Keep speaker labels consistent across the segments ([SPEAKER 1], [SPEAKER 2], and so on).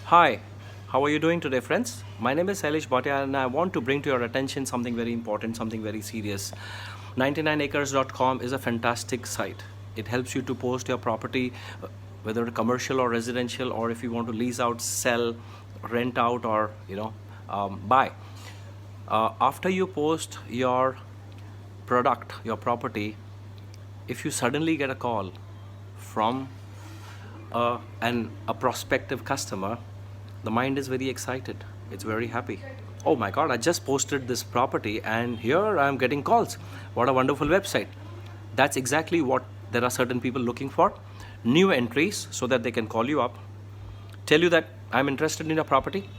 [SPEAKER 1] Hi, how are you doing today, friends? My name is Sailesh Bhatia, and I want to bring to your attention something very important, something very serious. 99acres.com is a fantastic site. It helps you to post your property, whether commercial or residential, or if you want to lease out, sell, rent out, or buy. After you post your product, your property, if you suddenly get a call from a prospective customer, the mind is very excited. It's very happy. Oh my God, I just posted this property and here I'm getting calls. What a wonderful website. That's exactly what there are certain people looking for. New entries so that they can call you up, tell you that I'm interested in your property.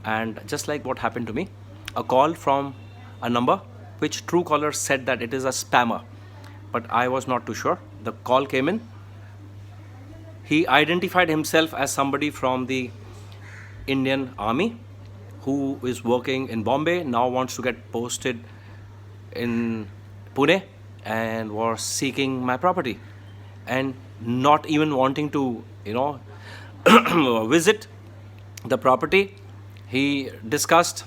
[SPEAKER 1] And just like what happened to me, a call from a number which Truecaller said that it is a spammer. But I was not too sure. The call came in. He identified himself as somebody from the Indian Army who is working in Bombay, now wants to get posted in Pune and was seeking my property and not even wanting to, visit the property. He discussed,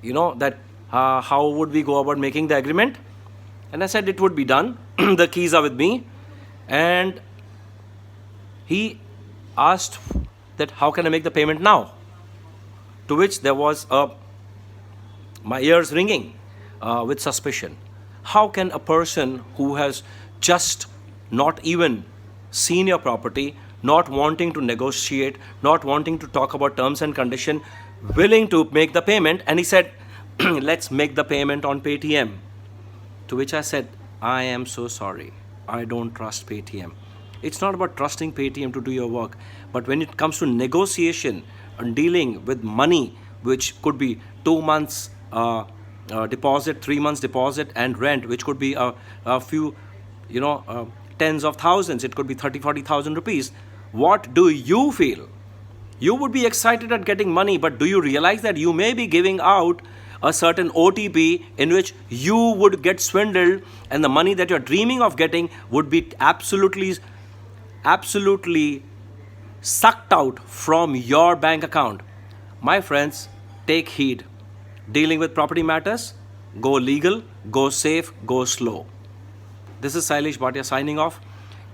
[SPEAKER 1] that how would we go about making the agreement? And I said it would be done. The keys are with me. And he asked that how can I make the payment now? To which there was my ears ringing with suspicion. How can a person who has just not even seen your property, not wanting to negotiate, not wanting to talk about terms and condition, willing to make the payment? And he said, let's make the payment on Paytm. To which I said, I am so sorry. I don't trust Paytm. It's not about trusting Paytm to do your work, but when it comes to negotiation and dealing with money, which could be 2 months deposit, 3 months deposit, and rent, which could be a few, tens of thousands, it could be 30,000-40,000 rupees. What do you feel? You would be excited at getting money, but do you realize that you may be giving out a certain OTP in which you would get swindled, and the money that you're dreaming of getting would be absolutely sucked out from your bank account? My friends, take heed. Dealing with property matters, go legal, go safe, go slow. This is Sailesh Bhatia signing off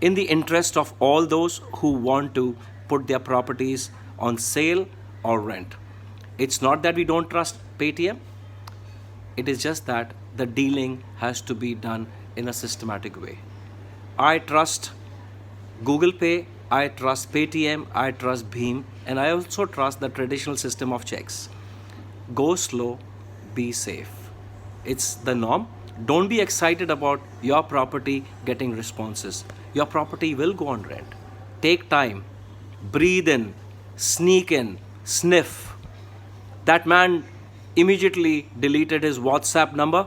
[SPEAKER 1] in the interest of all those who want to put their properties on sale or rent. It's not that we don't trust Paytm. It is just that the dealing has to be done in a systematic way. I trust Google Pay, I trust Paytm, I trust Bheem, and I also trust the traditional system of checks. Go slow, be safe. It's the norm. Don't be excited about your property getting responses. Your property will go on rent. Take time, breathe in, sneak in, sniff. That man immediately deleted his WhatsApp number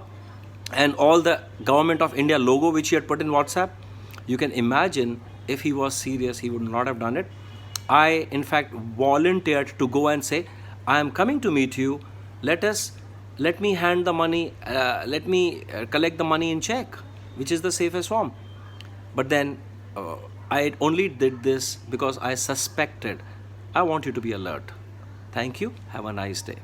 [SPEAKER 1] and all the Government of India logo which he had put in WhatsApp. You can imagine if he was serious, he would not have done it. I, in fact, volunteered to go and say, I am coming to meet you. Let me hand the money, let me collect the money in check, which is the safest form. But then I only did this because I suspected. I want you to be alert. Thank you. Have a nice day.